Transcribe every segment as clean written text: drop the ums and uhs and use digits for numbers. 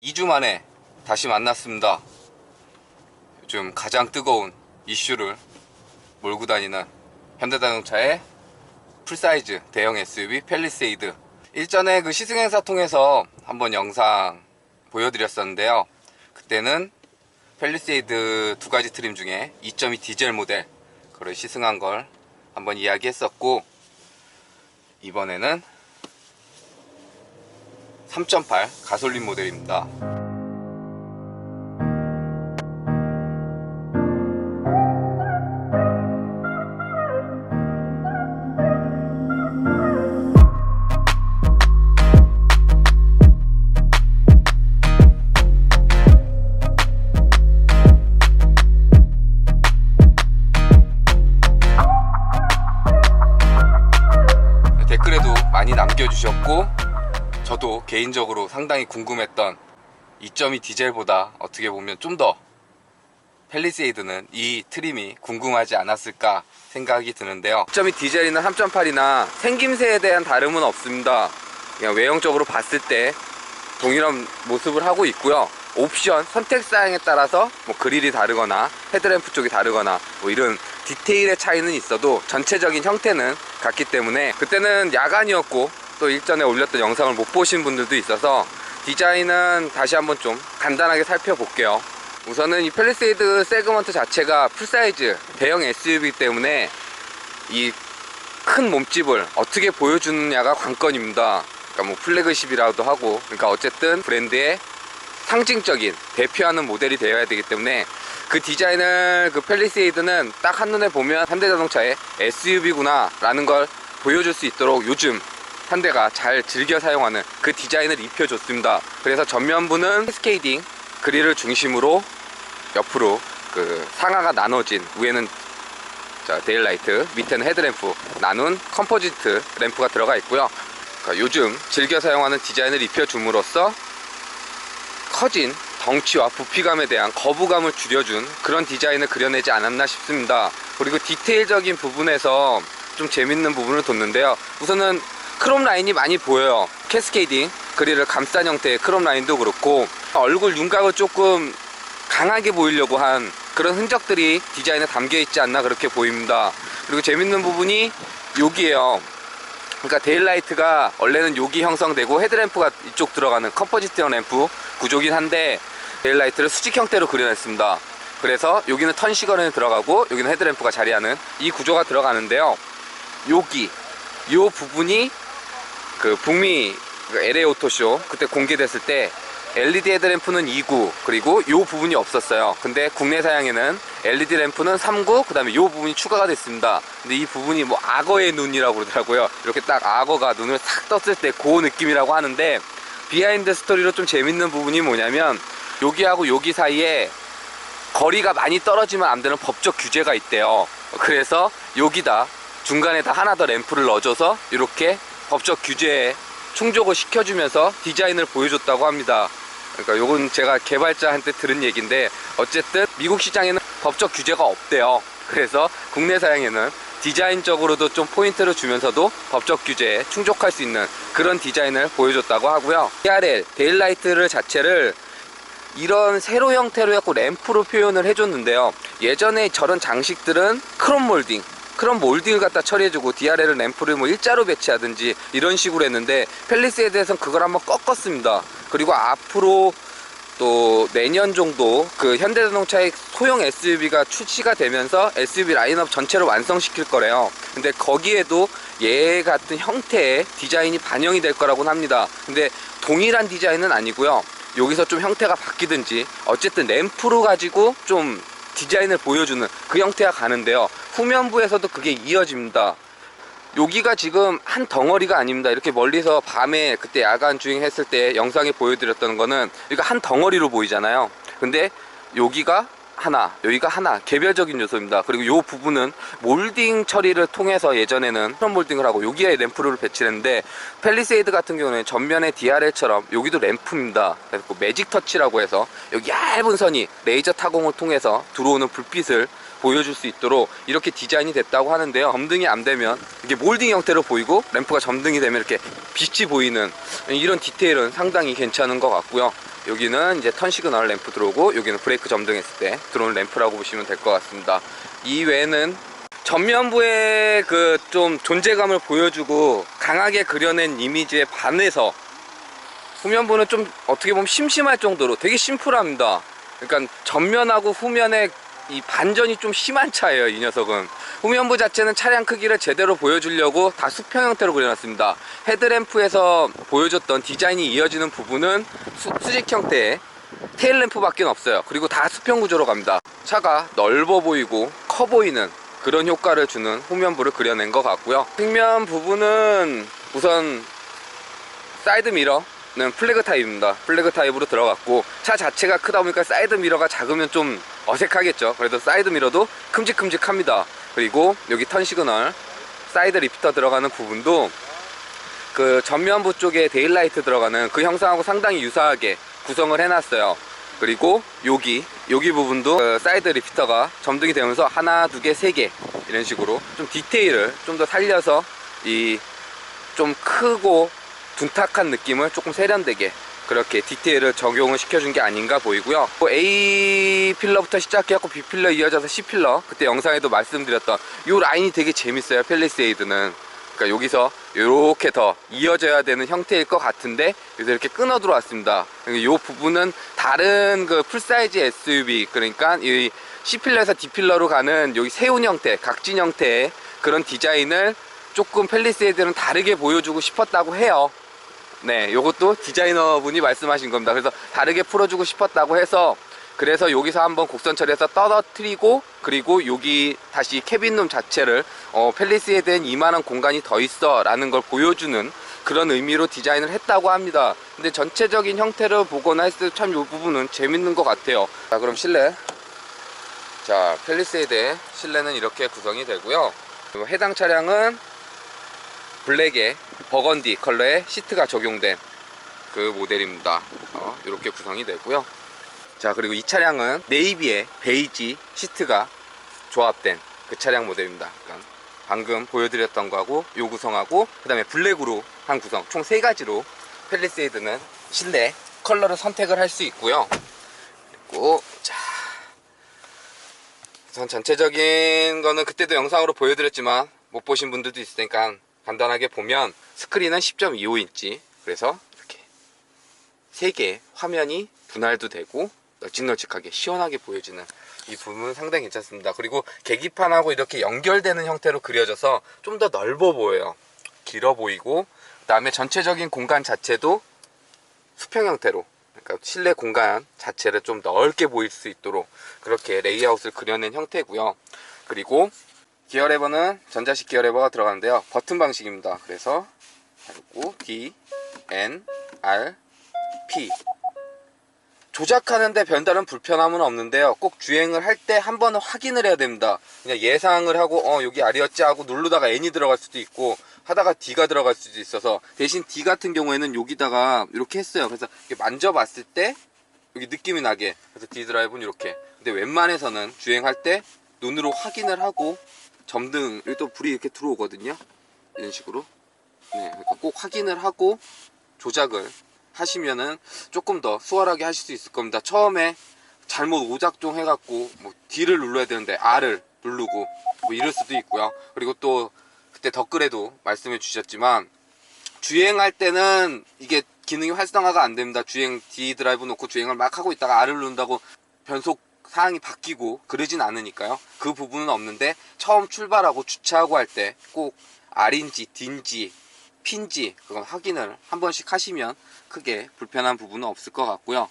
2주 만에 다시 만났습니다. 요즘 가장 뜨거운 이슈를 몰고 다니는 현대자동차의 풀사이즈 대형 SUV 팰리세이드. 일전에 그 시승행사 통해서 한번 영상 보여드렸었는데요. 그때는 팰리세이드 두 가지 트림 중에 2.2 디젤 모델 그걸 시승한 걸 한번 이야기했었고, 이번에는 3.8 가솔린 모델입니다. 댓글에도 많이 남겨주셨고, 저도 개인적으로 상당히 궁금했던 2.2 디젤보다 어떻게 보면 좀 더 팰리세이드는 이 트림이 궁금하지 않았을까 생각이 드는데요. 2.2 디젤이나 3.8이나 생김새에 대한 다름은 없습니다. 그냥 외형적으로 봤을 때 동일한 모습을 하고 있고요. 옵션 선택 사양에 따라서 뭐 그릴이 다르거나 헤드램프 쪽이 다르거나 뭐 이런 디테일의 차이는 있어도 전체적인 형태는 같기 때문에, 그때는 야간이었고 또 일전에 올렸던 영상을 못 보신 분들도 있어서 디자인은 다시 한번 좀 간단하게 살펴볼게요. 우선은 이 팰리세이드 세그먼트 자체가 풀사이즈 대형 SUV이기 때문에 이 큰 몸집을 어떻게 보여주느냐가 관건입니다. 그러니까 뭐 플래그십이라도 하고, 그러니까 어쨌든 브랜드의 상징적인 대표하는 모델이 되어야 되기 때문에 그 디자인을, 그 팰리세이드는 딱 한눈에 보면 현대자동차의 SUV구나 라는 걸 보여줄 수 있도록 요즘 현대가 잘 즐겨 사용하는 그 디자인을 입혀줬습니다. 그래서 전면부는 캐스케이딩 그릴을 중심으로 옆으로 그 상하가 나눠진, 위에는 데일라이트, 밑에는 헤드램프 나눈 컴포지트 램프가 들어가 있고요. 그러니까 요즘 즐겨 사용하는 디자인을 입혀줌으로써 커진 덩치와 부피감에 대한 거부감을 줄여준 그런 디자인을 그려내지 않았나 싶습니다. 그리고 디테일적인 부분에서 좀 재밌는 부분을 뒀는데요. 우선은 크롬 라인이 많이 보여요. 캐스케이딩 그릴을 감싼 형태의 크롬 라인도 그렇고, 얼굴 윤곽을 조금 강하게 보이려고 한 그런 흔적들이 디자인에 담겨 있지 않나 그렇게 보입니다. 그리고 재밌는 부분이 여기에요. 그러니까 데일라이트가 원래는 여기 형성되고 헤드램프가 이쪽 들어가는 컴포지트형 램프 구조긴 한데, 데일라이트를 수직 형태로 그려냈습니다. 그래서 여기는 턴 시거렌이 들어가고 여기는 헤드램프가 자리하는 이 구조가 들어가는데요. 여기 요 부분이 그 북미 LA 오토쇼 그때 공개됐을 때 LED 헤드램프는 2구, 그리고 요 부분이 없었어요. 근데 국내 사양에는 LED 램프는 3구, 그 다음에 요 부분이 추가가 됐습니다. 근데 이 부분이 뭐 악어의 눈이라고 그러더라고요. 이렇게 딱 악어가 눈을 싹 떴을 때 그 느낌이라고 하는데, 비하인드 스토리로 좀 재밌는 부분이 뭐냐면 여기하고 여기 사이에 거리가 많이 떨어지면 안 되는 법적 규제가 있대요. 그래서 여기다 중간에다 하나 더 램프를 넣어줘서 이렇게 법적 규제에 충족을 시켜주면서 디자인을 보여줬다고 합니다. 그러니까 요건 제가 개발자한테 들은 얘기인데, 어쨌든 미국 시장에는 법적 규제가 없대요. 그래서 국내 사양에는 디자인적으로도 좀 포인트를 주면서도 법적 규제에 충족할 수 있는 그런 디자인을 보여줬다고 하고요. DRL 데일라이트를 자체를 이런 세로 형태로 해갖고 램프로 표현을 해줬는데요. 예전에 저런 장식들은 크롬 몰딩을 갖다 처리해주고 DRL 램프를 뭐 일자로 배치하든지 이런 식으로 했는데, 팰리세이드에서는 그걸 한번 꺾었습니다. 그리고 앞으로 또 내년 정도 그 현대자동차의 소형 SUV가 출시가 되면서 SUV 라인업 전체를 완성시킬 거래요. 근데 거기에도 얘 같은 형태의 디자인이 반영이 될 거라고는 합니다. 근데 동일한 디자인은 아니고요. 여기서 좀 형태가 바뀌든지 어쨌든 램프로 가지고 좀 디자인을 보여주는 그 형태가 가는데요. 후면부에서도 그게 이어집니다. 여기가 지금 한 덩어리가 아닙니다. 이렇게 멀리서 밤에 그때 야간 주행했을 때 영상에 보여드렸던 거는 여기가 한 덩어리로 보이잖아요. 근데 여기가 하나, 여기가 하나, 개별적인 요소입니다. 그리고 이 부분은 몰딩 처리를 통해서 예전에는 크롬 몰딩을 하고 여기에 램프를 배치했는데, 팰리세이드 같은 경우는 전면에 DRL처럼 여기도 램프입니다. 그래서 매직 터치라고 해서 여기 얇은 선이 레이저 타공을 통해서 들어오는 불빛을 보여줄 수 있도록 이렇게 디자인이 됐다고 하는데요. 점등이 안 되면 이게 몰딩 형태로 보이고, 램프가 점등이 되면 이렇게 빛이 보이는 이런 디테일은 상당히 괜찮은 것 같고요. 여기는 이제 턴 시그널 램프 들어오고, 여기는 브레이크 점등했을 때 들어오는 램프라고 보시면 될 것 같습니다. 이 외에는 전면부의 그 좀 존재감을 보여주고 강하게 그려낸 이미지에 반해서 후면부는 좀 어떻게 보면 심심할 정도로 되게 심플합니다. 그러니까 전면하고 후면의 이 반전이 좀 심한 차예요, 이 녀석은. 후면부 자체는 차량 크기를 제대로 보여주려고 다 수평 형태로 그려놨습니다. 헤드램프에서 보여줬던 디자인이 이어지는 부분은 수직 형태의 테일램프밖에 없어요. 그리고 다 수평 구조로 갑니다. 차가 넓어 보이고 커 보이는 그런 효과를 주는 후면부를 그려낸 것 같고요. 측면 부분은 우선 사이드 미러는 플래그 타입입니다. 플래그 타입으로 들어갔고, 차 자체가 크다 보니까 사이드 미러가 작으면 좀 어색하겠죠. 그래도 사이드 미러도 큼직큼직합니다. 그리고 여기 턴 시그널 사이드 리피터 들어가는 부분도 그 전면부 쪽에 데일라이트 들어가는 그 형상하고 상당히 유사하게 구성을 해놨어요. 그리고 여기 부분도 그 사이드 리피터가 점등이 되면서 하나, 두 개, 세 개 이런 식으로 좀 디테일을 좀 더 살려서 이 좀 크고 둔탁한 느낌을 조금 세련되게 그렇게 디테일을 적용을 시켜준 게 아닌가 보이고요. A 필러부터 시작해갖고 B 필러 이어져서 C 필러, 그때 영상에도 말씀드렸던 이 라인이 되게 재밌어요. 팰리세이드는 그러니까 여기서 이렇게 더 이어져야 되는 형태일 것 같은데 여기서 이렇게 끊어 들어왔습니다. 이 부분은 다른 그 풀사이즈 SUV, 그러니까 이 C필러에서 D필러로 가는 여기 세운 형태, 각진 형태의 그런 디자인을 조금 팰리세이드는 다르게 보여주고 싶었다고 해요. 네, 요것도 디자이너분이 말씀하신 겁니다. 그래서 다르게 풀어주고 싶었다고 해서, 그래서 여기서 한번 곡선 처리해서 떨어뜨리고, 그리고 여기 다시 캐빈룸 자체를 팰리세이드엔 이만한 공간이 더 있어 라는 걸 보여주는 그런 의미로 디자인을 했다고 합니다. 근데 전체적인 형태를 보거나 했을 때 참 이 부분은 재밌는 것 같아요. 자, 그럼 실내. 자, 팰리세이드의 실내는 이렇게 구성이 되고요. 그리고 해당 차량은 블랙에 버건디 컬러의 시트가 적용된 그 모델입니다. 이렇게 구성이 되고요. 자, 그리고 이 차량은 네이비에 베이지 시트가 조합된 그 차량 모델입니다. 그러니까 방금 보여드렸던 거하고 요 구성하고 그 다음에 블랙으로 한 구성, 총 3가지로 팰리세이드는 실내 컬러를 선택을 할 수 있고요. 그리고 자, 우선 전체적인 거는 그때도 영상으로 보여드렸지만 못 보신 분들도 있으니까 간단하게 보면, 스크린은 10.25인치, 그래서 이렇게 3개 화면이 분할도 되고 널찍널찍하게 시원하게 보여지는 이 부분은 상당히 괜찮습니다. 그리고 계기판하고 이렇게 연결되는 형태로 그려져서 좀 더 넓어 보여요. 길어 보이고, 그 다음에 전체적인 공간 자체도 수평 형태로, 그러니까 실내 공간 자체를 좀 넓게 보일 수 있도록 그렇게 레이아웃을 그려낸 형태고요. 그리고 기어 레버는 전자식 기어 레버가 들어가는데요. 버튼 방식입니다. 그래서 그리고 D, N, R, P 조작하는데 별다른 불편함은 없는데요. 꼭 주행을 할 때 한 번은 확인을 해야 됩니다. 그냥 예상을 하고 여기 R이었지 하고 누르다가 N이 들어갈 수도 있고 하다가 D가 들어갈 수도 있어서, 대신 D 같은 경우에는 여기다가 이렇게 했어요. 그래서 이렇게 만져봤을 때 여기 느낌이 나게, 그래서 D 드라이브는 이렇게. 근데 웬만해서는 주행할 때 눈으로 확인을 하고, 점등, 여기 또 불이 이렇게 들어오거든요. 이런 식으로. 네, 그러니까 꼭 확인을 하고 조작을 하시면은 조금 더 수월하게 하실 수 있을 겁니다. 처음에 잘못 오작동 해갖고 뭐 D를 눌러야 되는데 R을 누르고 뭐 이럴 수도 있고요. 그리고 또 그때 댓글에도 말씀해 주셨지만, 주행할 때는 이게 기능이 활성화가 안 됩니다. 주행 D 드라이브 놓고 주행을 막 하고 있다가 R을 누른다고 변속 사항이 바뀌고 그러진 않으니까요. 그 부분은 없는데, 처음 출발하고 주차하고 할 때 꼭 R인지 D인지 P인지 그건 확인을 한 번씩 하시면 크게 불편한 부분은 없을 것 같고요.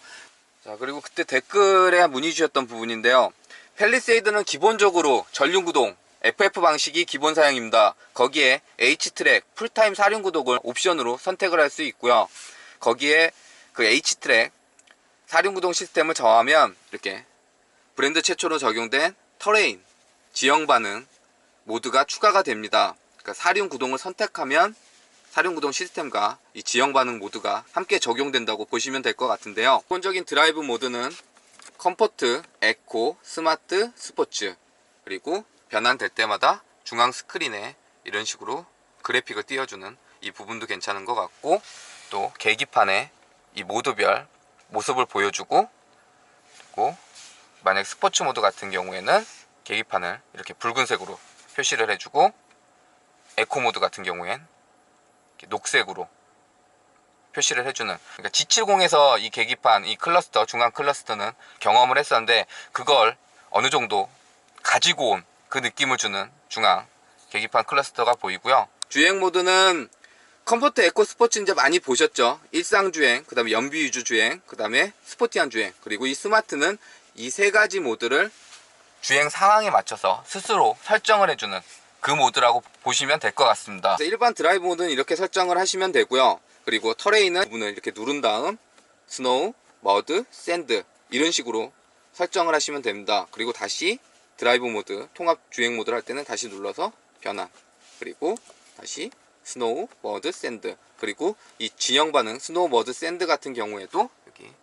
자, 그리고 그때 댓글에 문의 주셨던 부분인데요. 팰리세이드는 기본적으로 전륜구동 FF 방식이 기본 사양입니다. 거기에 H트랙 풀타임 사륜구동을 옵션으로 선택을 할 수 있고요. 거기에 그 H트랙 사륜구동 시스템을 정하면 이렇게 브랜드 최초로 적용된 터레인 지형반응 모드가 추가가 됩니다. 그러니까 사륜구동을 선택하면 사륜구동 시스템과 이 지형반응 모드가 함께 적용된다고 보시면 될 것 같은데요. 기본적인 드라이브 모드는 컴포트, 에코, 스마트, 스포츠, 그리고 변환될 때마다 중앙 스크린에 이런 식으로 그래픽을 띄워주는 이 부분도 괜찮은 것 같고, 또 계기판에 이 모드별 모습을 보여주고, 그리고 만약 스포츠 모드 같은 경우에는 계기판을 이렇게 붉은색으로 표시를 해주고, 에코 모드 같은 경우엔 이렇게 녹색으로 표시를 해주는, 그러니까 G70에서 이 계기판, 이 클러스터, 중앙 클러스터는 경험을 했었는데 그걸 어느 정도 가지고 온 그 느낌을 주는 중앙 계기판 클러스터가 보이고요. 주행 모드는 컴포트, 에코, 스포츠 이제 많이 보셨죠. 일상 주행, 그 다음에 연비 위주 주행, 그 다음에 스포티한 주행, 그리고 이 스마트는 이 세 가지 모드를 주행 상황에 맞춰서 스스로 설정을 해주는 그 모드라고 보시면 될 것 같습니다. 일반 드라이브 모드는 이렇게 설정을 하시면 되고요. 그리고 터레인은 부분을 이렇게 누른 다음 스노우, 머드, 샌드 이런 식으로 설정을 하시면 됩니다. 그리고 다시 드라이브 모드, 통합 주행 모드를 할 때는 다시 눌러서 변환, 그리고 다시 스노우, 머드, 샌드, 그리고 이 진영 반응 스노우, 머드, 샌드 같은 경우에도 여기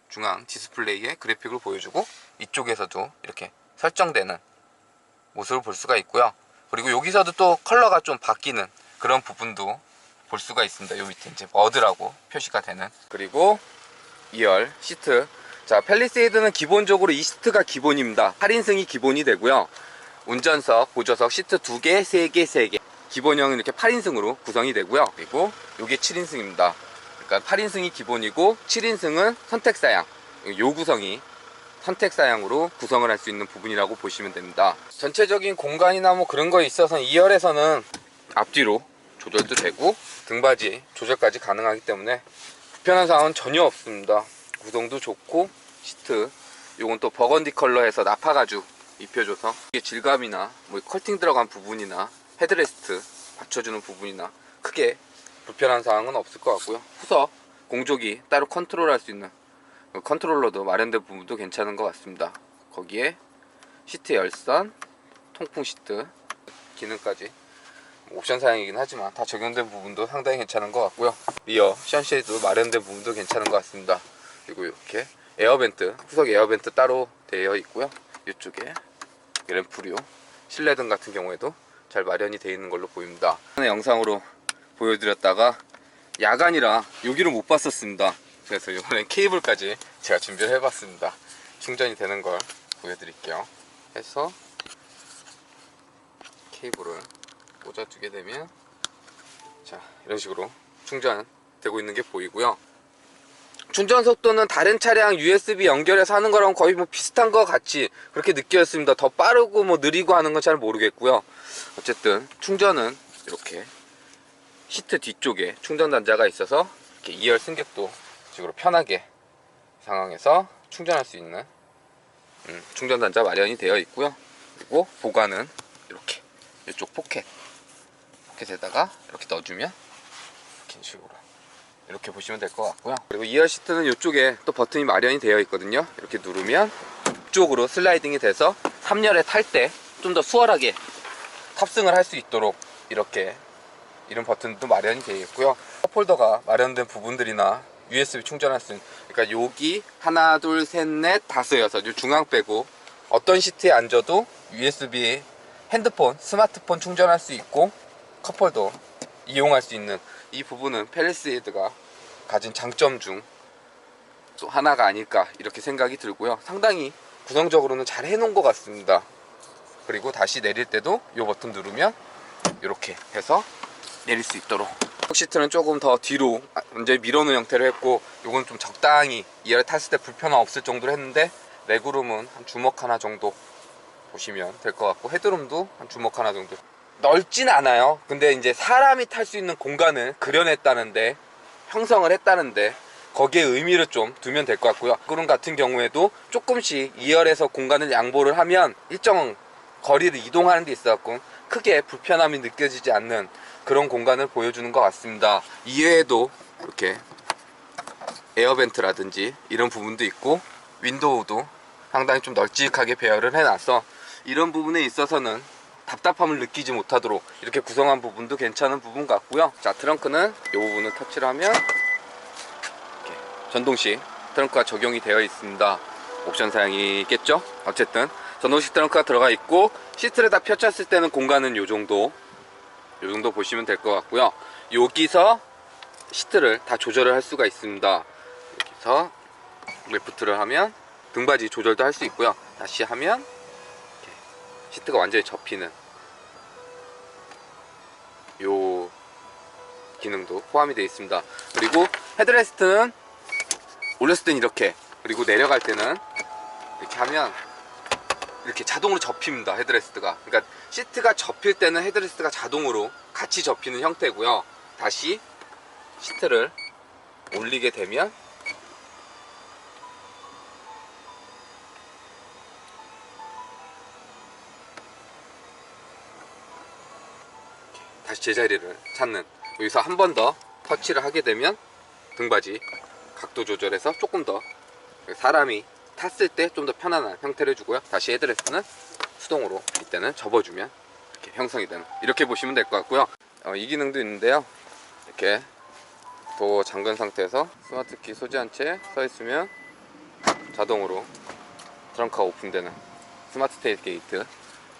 중앙 디스플레이에 그래픽을 보여주고 이쪽에서도 이렇게 설정되는 모습을 볼 수가 있고요. 그리고 여기서도 또 컬러가 좀 바뀌는 그런 부분도 볼 수가 있습니다. 요 밑에 이제 머드라고 표시가 되는. 그리고 2열 시트. 자, 팰리세이드는 기본적으로 이 시트가 기본입니다. 8인승이 기본이 되고요. 운전석, 보조석, 시트 2개, 3개, 3개. 기본형은 이렇게 8인승으로 구성이 되고요. 그리고 요게 7인승입니다. 그러니까 8인승이 기본이고 7인승은 선택사양. 요 구성이 선택사양으로 구성을 할 수 있는 부분이라고 보시면 됩니다. 전체적인 공간이나 뭐 그런 거에 있어서는 2열에서는 앞뒤로 조절도 되고 등받이 조절까지 가능하기 때문에 불편한 사항은 전혀 없습니다. 구성도 좋고 시트 요건 또 버건디 컬러에서 나파 가죽 입혀줘서 이게 질감이나 뭐 컬팅 들어간 부분이나 헤드레스트 받쳐주는 부분이나 크게 불편한 사항은 없을 것 같고요. 후석 공조기 따로 컨트롤할 수 있는 컨트롤러도 마련된 부분도 괜찮은 것 같습니다. 거기에 시트 열선, 통풍 시트 기능까지 옵션 사양이긴 하지만 다 적용된 부분도 상당히 괜찮은 것 같고요. 리어 션쉐이드도 마련된 부분도 괜찮은 것 같습니다. 그리고 이렇게 에어벤트, 후석 에어벤트 따로 되어 있고요. 이쪽에 램프류, 실내등 같은 경우에도 잘 마련이 되어 있는 걸로 보입니다. 영상으로 보여드렸다가 야간이라 여기를 못 봤었습니다. 그래서 이번엔 케이블까지 제가 준비를 해봤습니다. 충전이 되는 걸 보여드릴게요. 해서 케이블을 꽂아두게 되면 자, 이런 식으로 충전되고 있는 게 보이고요. 충전 속도는 다른 차량 USB 연결해서 하는 거랑 거의 뭐 비슷한 것 같이 그렇게 느껴졌습니다. 더 빠르고 뭐 느리고 하는 건 잘 모르겠고요. 어쨌든 충전은 이렇게 시트 뒤쪽에 충전 단자가 있어서 이렇게 2열 승객도 식으로 편하게 상황에서 충전할 수 있는 충전 단자 마련이 되어 있고요. 그리고 보관은 이렇게 이쪽 포켓에다가 이렇게 넣어주면 이렇게 식으로 이렇게 보시면 될 것 같고요. 그리고 2열 시트는 이쪽에 또 버튼이 마련이 되어 있거든요. 이렇게 누르면 이쪽으로 슬라이딩이 돼서 3열에 탈 때 좀 더 수월하게 탑승을 할 수 있도록 이렇게 이런 버튼도 마련이 되어 있고요. 컵홀더가 마련된 부분들이나 USB 충전할 수 있는, 그러니까 여기 하나 둘 셋 넷 다섯 여섯 이 중앙 빼고 어떤 시트에 앉아도 USB 핸드폰, 스마트폰 충전할 수 있고 컵홀더 이용할 수 있는 이 부분은 팰리세이드가 가진 장점 중 또 하나가 아닐까 이렇게 생각이 들고요. 상당히 구성적으로는 잘 해놓은 것 같습니다. 그리고 다시 내릴 때도 이 버튼 누르면 이렇게 해서 내릴 수 있도록. 시트는 조금 더 뒤로 완전히 밀어놓은 형태로 했고 요건 좀 적당히 2열 탔을 때 불편함 없을 정도로 했는데 레그룸은 한 주먹 하나 정도 보시면 될 것 같고 헤드룸도 한 주먹 하나 정도. 넓진 않아요. 근데 이제 사람이 탈 수 있는 공간을 그려냈다는데, 형성을 했다는데 거기에 의미를 좀 두면 될 것 같고요. 그런 같은 경우에도 조금씩 2열에서 공간을 양보를 하면 일정 거리를 이동하는 데 있어서 크게 불편함이 느껴지지 않는 그런 공간을 보여주는 것 같습니다. 이외에도 이렇게 에어벤트라든지 이런 부분도 있고 윈도우도 상당히 좀 널찍하게 배열을 해놔서 이런 부분에 있어서는 답답함을 느끼지 못하도록 이렇게 구성한 부분도 괜찮은 부분 같고요. 자, 트렁크는 이 부분을 터치를 하면 이렇게 전동식 트렁크가 적용이 되어 있습니다. 옵션 사양이겠죠? 어쨌든 전동식 트렁크가 들어가 있고 시트를 다 펼쳤을 때는 공간은 요 정도 보시면 될 것 같고요. 여기서 시트를 다 조절을 할 수가 있습니다. 여기서 레프트를 하면 등받이 조절도 할 수 있고요. 다시 하면 이렇게 시트가 완전히 접히는 요 기능도 포함이 되어 있습니다. 그리고 헤드레스트는 올렸을 땐 이렇게, 그리고 내려갈 때는 이렇게 하면 이렇게 자동으로 접힙니다. 헤드레스트가. 그러니까 시트가 접힐 때는 헤드레스트가 자동으로 같이 접히는 형태고요. 다시 시트를 올리게 되면 다시 제자리를 찾는, 여기서 한 번 더 터치를 하게 되면 등받이 각도 조절해서 조금 더 사람이 탔을 때 좀 더 편안한 형태를 주고요. 다시 헤드레스트는 수동으로 이때는 접어주면 이렇게 형성이 되는, 이렇게 보시면 될 것 같고요. 이 기능도 있는데요. 이렇게 도어 잠근 상태에서 스마트키 소지한 채 서 있으면 자동으로 트렁크가 오픈되는 스마트 테일게이트,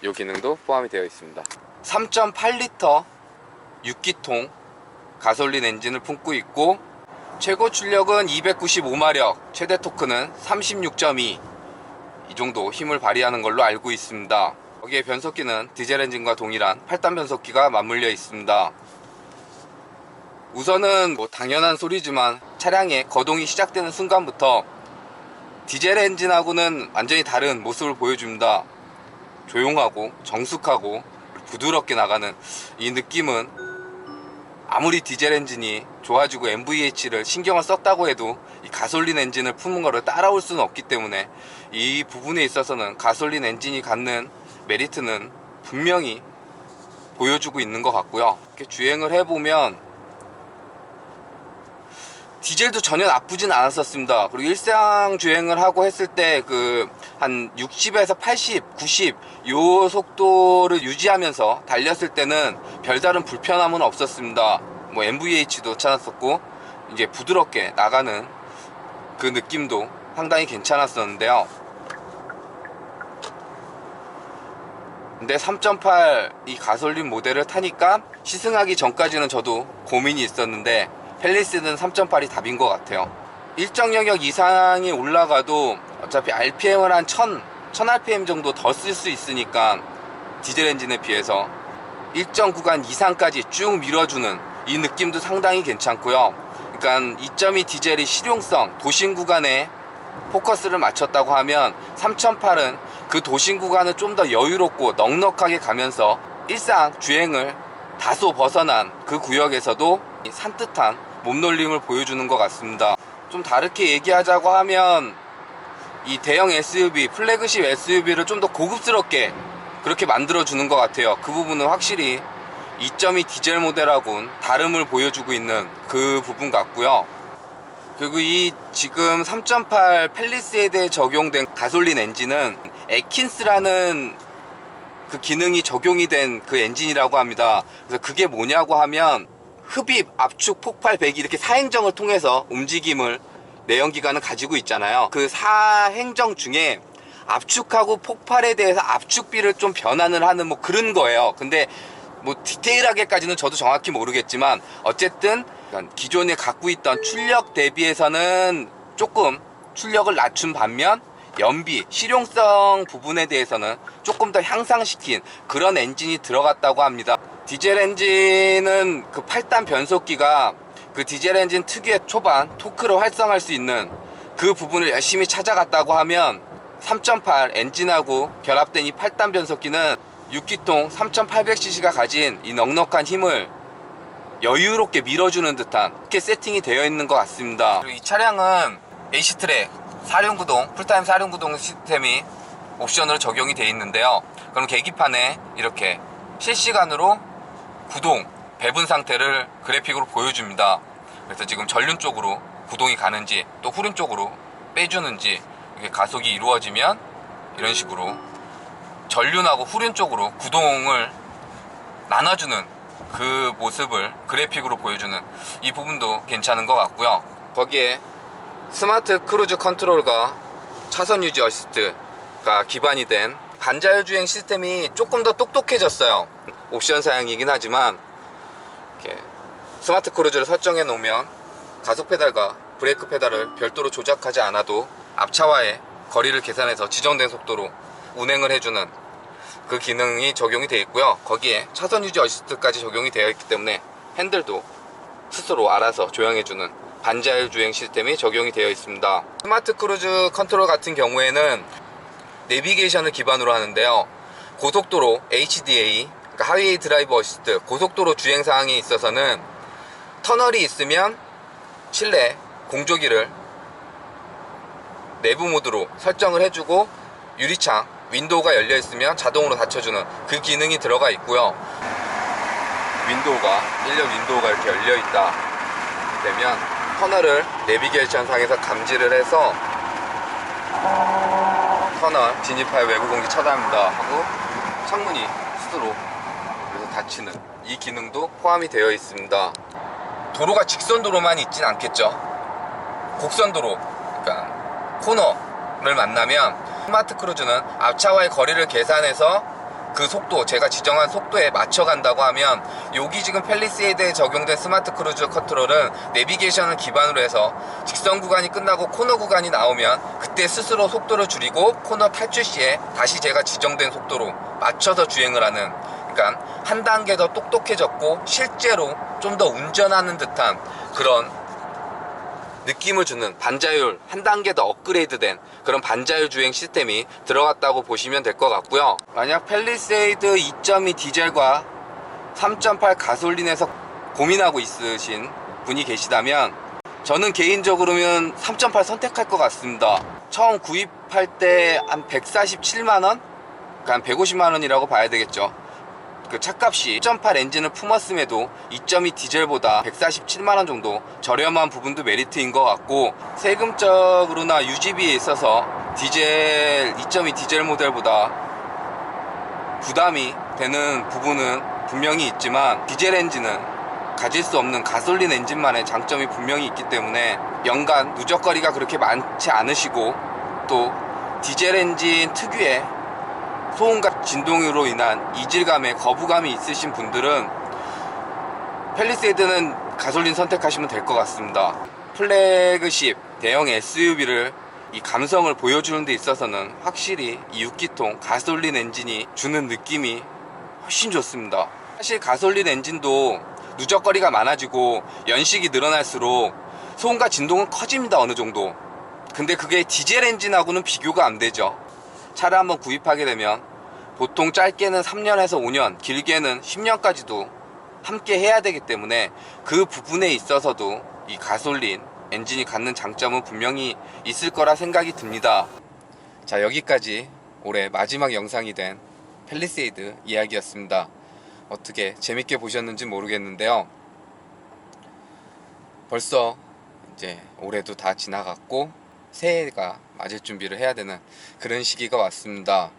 이 기능도 포함이 되어 있습니다. 3.8리터 6기통 가솔린 엔진을 품고 있고 최고 출력은 295마력, 최대 토크는 36.2, 이 정도 힘을 발휘하는 걸로 알고 있습니다. 여기에 변속기는 디젤 엔진과 동일한 8단 변속기가 맞물려 있습니다. 우선은 당연한 소리지만 차량의 거동이 시작되는 순간부터 디젤 엔진하고는 완전히 다른 모습을 보여줍니다. 조용하고 정숙하고 부드럽게 나가는 이 느낌은 아무리 디젤 엔진이 좋아지고 MVH를 신경을 썼다고 해도 이 가솔린 엔진을 품은 거를 따라올 수는 없기 때문에 이 부분에 있어서는 가솔린 엔진이 갖는 메리트는 분명히 보여주고 있는 것 같고요. 이렇게 주행을 해보면 디젤도 전혀 나쁘진 않았었습니다. 그리고 일상 주행을 하고 했을 때 한 60에서 80, 90 요 속도를 유지하면서 달렸을 때는 별다른 불편함은 없었습니다. MVH도 괜찮았었고 이제 부드럽게 나가는 그 느낌도 상당히 괜찮았었는데요. 근데 3.8 이 가솔린 모델을 타니까 시승하기 전까지는 저도 고민이 있었는데 펠리세이드는 3.8이 답인 것 같아요. 일정 영역 이상이 올라가도 어차피 RPM을 한 1000rpm 정도 더 쓸 수 있으니까 디젤 엔진에 비해서 일정 구간 이상까지 쭉 밀어주는 이 느낌도 상당히 괜찮고요. 그러니까 2.2 디젤이 실용성, 도심 구간에 포커스를 맞췄다고 하면 3.8은 그 도심 구간을 좀 더 여유롭고 넉넉하게 가면서 일상 주행을 다소 벗어난 그 구역에서도 산뜻한 몸놀림을 보여주는 것 같습니다. 좀 다르게 얘기하자고 하면 이 대형 SUV, 플래그십 SUV를 좀 더 고급스럽게 그렇게 만들어주는 것 같아요. 그 부분은 확실히 2.2 디젤 모델하고는 다름을 보여주고 있는 그 부분 같고요. 그리고 이 지금 3.8 펠리세이드에 적용된 가솔린 엔진은 에킨스라는 그 기능이 적용이 된 그 엔진이라고 합니다. 그래서 그게 뭐냐고 하면 흡입, 압축, 폭발, 배기 이렇게 사행정을 통해서 움직임을 내연기관은 가지고 있잖아요. 그 사행정 중에 압축하고 폭발에 대해서 압축비를 좀 변환을 하는 그런 거예요. 근데 디테일하게까지는 저도 정확히 모르겠지만 어쨌든 기존에 갖고 있던 출력 대비해서는 조금 출력을 낮춘 반면 연비, 실용성 부분에 대해서는 조금 더 향상시킨 그런 엔진이 들어갔다고 합니다. 디젤 엔진은 그 8단 변속기가 그 디젤 엔진 특유의 초반 토크를 활성화할 수 있는 그 부분을 열심히 찾아갔다고 하면 3.8 엔진하고 결합된 이 8단 변속기는 6기통 3800cc가 가진 이 넉넉한 힘을 여유롭게 밀어주는 듯한 그렇게 세팅이 되어 있는 것 같습니다. 그리고 이 차량은 AC트랙 4륜구동, 풀타임 4륜구동 시스템이 옵션으로 적용이 되어 있는데요. 그럼 계기판에 이렇게 실시간으로 구동, 배분 상태를 그래픽으로 보여줍니다. 그래서 지금 전륜 쪽으로 구동이 가는지 또 후륜 쪽으로 빼주는지 이렇게 가속이 이루어지면 이런 식으로 전륜하고 후륜 쪽으로 구동을 나눠주는 그 모습을 그래픽으로 보여주는 이 부분도 괜찮은 것 같고요. 거기에 스마트 크루즈 컨트롤과 차선 유지 어시스트가 기반이 된 반자율 주행 시스템이 조금 더 똑똑해졌어요. 옵션 사양이긴 하지만 이렇게 스마트 크루즈를 설정해 놓으면 가속 페달과 브레이크 페달을 별도로 조작하지 않아도 앞차와의 거리를 계산해서 지정된 속도로 운행을 해주는 그 기능이 적용이 되어 있고요. 거기에 차선 유지 어시스트까지 적용이 되어 있기 때문에 핸들도 스스로 알아서 조향해주는 반자율 주행 시스템이 적용이 되어 있습니다. 스마트 크루즈 컨트롤 같은 경우에는 내비게이션을 기반으로 하는데요. 고속도로 HDA, 그러니까 하이웨이 드라이브 어시스트, 고속도로 주행 상황에 있어서는 터널이 있으면 실내 공조기를 내부 모드로 설정을 해주고, 유리창, 윈도우가 열려 있으면 자동으로 닫혀주는 그 기능이 들어가 있고요. 윈도우가, 1열 윈도우가 이렇게 열려 있다 되면 터널을 내비게이션 상에서 감지를 해서 터널 진입할 외부 공기 차단합니다 하고 창문이 스스로 그래서 닫히는 이 기능도 포함이 되어 있습니다. 도로가 직선도로만 있진 않겠죠. 곡선도로, 그러니까 코너를 만나면 스마트 크루즈는 앞차와의 거리를 계산해서 그 속도, 제가 지정한 속도에 맞춰 간다고 하면, 여기 지금 팰리세이드에 적용된 스마트 크루즈 컨트롤은 내비게이션을 기반으로 해서 직선 구간이 끝나고 코너 구간이 나오면 그때 스스로 속도를 줄이고 코너 탈출 시에 다시 제가 지정된 속도로 맞춰서 주행을 하는, 그러니까 한 단계 더 똑똑해졌고 실제로 좀 더 운전하는 듯한 그런 느낌을 주는 반자율, 한 단계 더 업그레이드된 그런 반자율 주행 시스템이 들어갔다고 보시면 될 것 같고요. 만약 팰리세이드 2.2 디젤과 3.8 가솔린에서 고민하고 있으신 분이 계시다면 저는 개인적으로는 3.8 선택할 것 같습니다. 처음 구입할 때 한 147만원? 그러니까 한 150만원이라고 봐야 되겠죠. 그 차값이 1.8 엔진을 품었음에도 2.2 디젤보다 147만원 정도 저렴한 부분도 메리트인 것 같고, 세금적으로나 유지비에 있어서 디젤 2.2 디젤 모델보다 부담이 되는 부분은 분명히 있지만, 디젤 엔진은 가질 수 없는 가솔린 엔진만의 장점이 분명히 있기 때문에 연간 누적거리가 그렇게 많지 않으시고, 또 디젤 엔진 특유의 소음과 진동으로 인한 이질감에 거부감이 있으신 분들은 팰리세이드는 가솔린 선택하시면 될 것 같습니다. 플래그십 대형 SUV를 이 감성을 보여주는 데 있어서는 확실히 이 6기통 가솔린 엔진이 주는 느낌이 훨씬 좋습니다. 사실 가솔린 엔진도 누적거리가 많아지고 연식이 늘어날수록 소음과 진동은 커집니다, 어느 정도. 근데 그게 디젤 엔진하고는 비교가 안 되죠. 차를 한번 구입하게 되면 보통 짧게는 3년에서 5년, 길게는 10년까지도 함께 해야 되기 때문에 그 부분에 있어서도 이 가솔린 엔진이 갖는 장점은 분명히 있을 거라 생각이 듭니다. 자, 여기까지 올해 마지막 영상이 된 팰리세이드 이야기였습니다. 어떻게 재밌게 보셨는지 모르겠는데요. 벌써 이제 올해도 다 지나갔고 새해가 맞을 준비를 해야 되는 그런 시기가 왔습니다.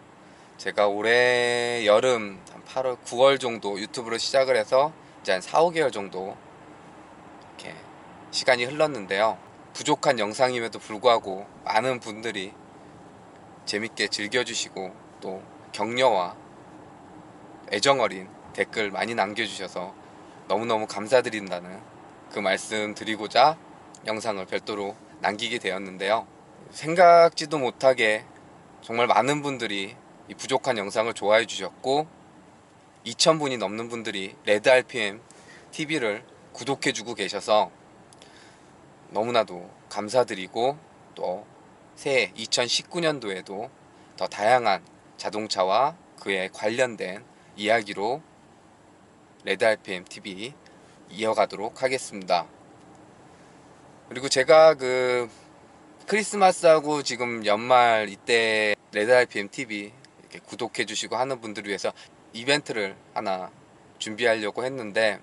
제가 올해 여름 한 8월, 9월 정도 유튜브를 시작을 해서 이제 한 4, 5개월 정도 이렇게 시간이 흘렀는데요. 부족한 영상임에도 불구하고 많은 분들이 재밌게 즐겨주시고 또 격려와 애정어린 댓글 많이 남겨주셔서 너무너무 감사드린다는 그 말씀 드리고자 영상을 별도로 남기게 되었는데요. 생각지도 못하게 정말 많은 분들이 이 부족한 영상을 좋아해 주셨고 2,000분이 넘는 분들이 레드 RPM TV를 구독해 주고 계셔서 너무나도 감사드리고, 또 새해 2019년도에도 더 다양한 자동차와 그에 관련된 이야기로 레드 RPM TV 이어가도록 하겠습니다. 그리고 제가 그 크리스마스하고 지금 연말 이때 레드 RPM TV 이렇게 구독해 주시고 하는 분들을 위해서 이벤트를 하나 준비하려고 했는데,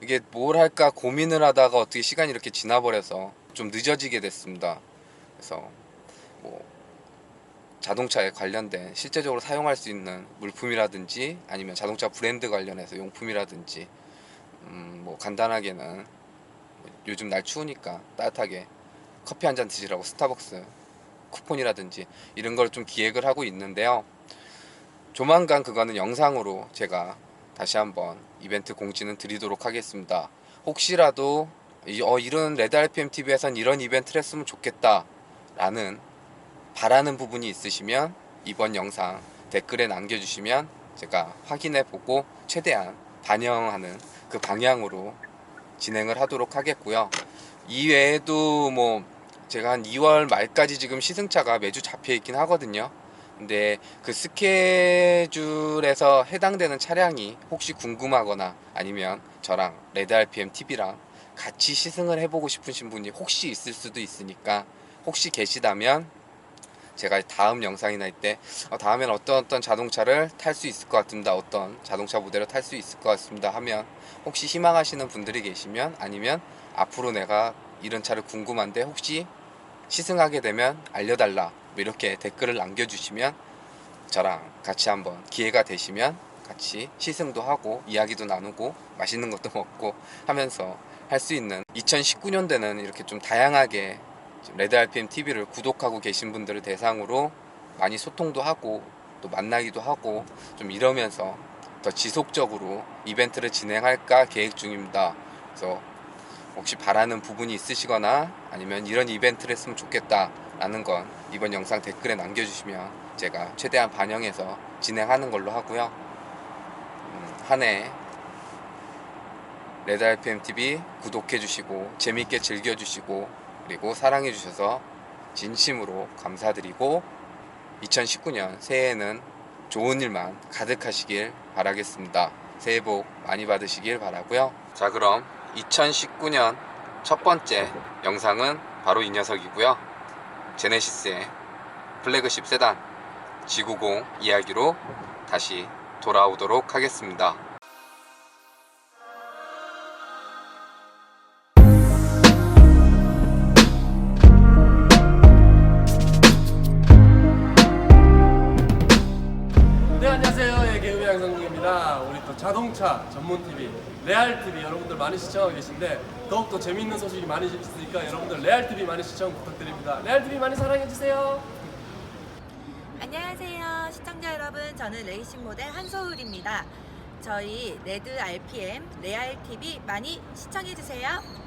이게 뭘 할까 고민을 하다가 어떻게 시간이 이렇게 지나버려서 좀 늦어지게 됐습니다. 그래서 뭐 자동차에 관련된 실제적으로 사용할 수 있는 물품이라든지 아니면 자동차 브랜드 관련해서 용품이라든지 뭐 간단하게는 요즘 날 추우니까 따뜻하게 커피 한잔 드시라고 스타벅스 쿠폰이라든지 이런 걸 좀 기획을 하고 있는데요. 조만간 그거는 영상으로 제가 다시 한번 이벤트 공지는 드리도록 하겠습니다. 혹시라도 이런 레드 RPM TV에선 이런 이벤트를 했으면 좋겠다 라는 바라는 부분이 있으시면 이번 영상 댓글에 남겨주시면 제가 확인해 보고 최대한 반영하는 그 방향으로 진행을 하도록 하겠고요. 이외에도 뭐 제가 한 2월 말까지 지금 시승차가 매주 잡혀 있긴 하거든요. 근데 그 스케줄에서 해당되는 차량이 혹시 궁금하거나 아니면 저랑 레드 RPM TV랑 같이 시승을 해보고 싶으신 분이 혹시 있을 수도 있으니까, 혹시 계시다면 제가 다음 영상이나 때 다음엔 어떤 자동차를 탈 수 있을 것 같습니다, 어떤 자동차 모델을 탈 수 있을 것 같습니다 하면, 혹시 희망하시는 분들이 계시면, 아니면 앞으로 내가 이런 차를 궁금한데 혹시 시승하게 되면 알려달라, 뭐 이렇게 댓글을 남겨주시면 저랑 같이 한번 기회가 되시면 같이 시승도 하고 이야기도 나누고 맛있는 것도 먹고 하면서 할 수 있는, 2019년대는 이렇게 좀 다양하게 레드 RPM TV를 구독하고 계신 분들을 대상으로 많이 소통도 하고 또 만나기도 하고 좀 이러면서 더 지속적으로 이벤트를 진행할까 계획 중입니다. 그래서 혹시 바라는 부분이 있으시거나 아니면 이런 이벤트를 했으면 좋겠다 라는 건 이번 영상 댓글에 남겨주시면 제가 최대한 반영해서 진행하는 걸로 하고요. 한 해 레드 RPM TV 구독해 주시고 재밌게 즐겨 주시고 그리고 사랑해 주셔서 진심으로 감사드리고, 2019년 새해에는 좋은 일만 가득하시길 바라겠습니다. 새해 복 많이 받으시길 바라고요. 자, 그럼 2019년 첫 번째 영상은 바로 이 녀석이고요. 제네시스의 플래그십 세단 G90 이야기로 다시 돌아오도록 하겠습니다. 네, 안녕하세요. 예, 개그맨 양성국입니다. 우리 또 자동차 전문 TV 레알 TV 여러분들 많이 시청하고 계신데, 더욱더 재미있는 소식이 많이 있으니까 여러분들 레알 TV 많이 시청 부탁드립니다. 레알 TV 많이 사랑해 주세요. 안녕하세요 시청자 여러분, 저는 레이싱 모델 한소울입니다. 저희 레드 RPM 레알 TV 많이 시청해주세요.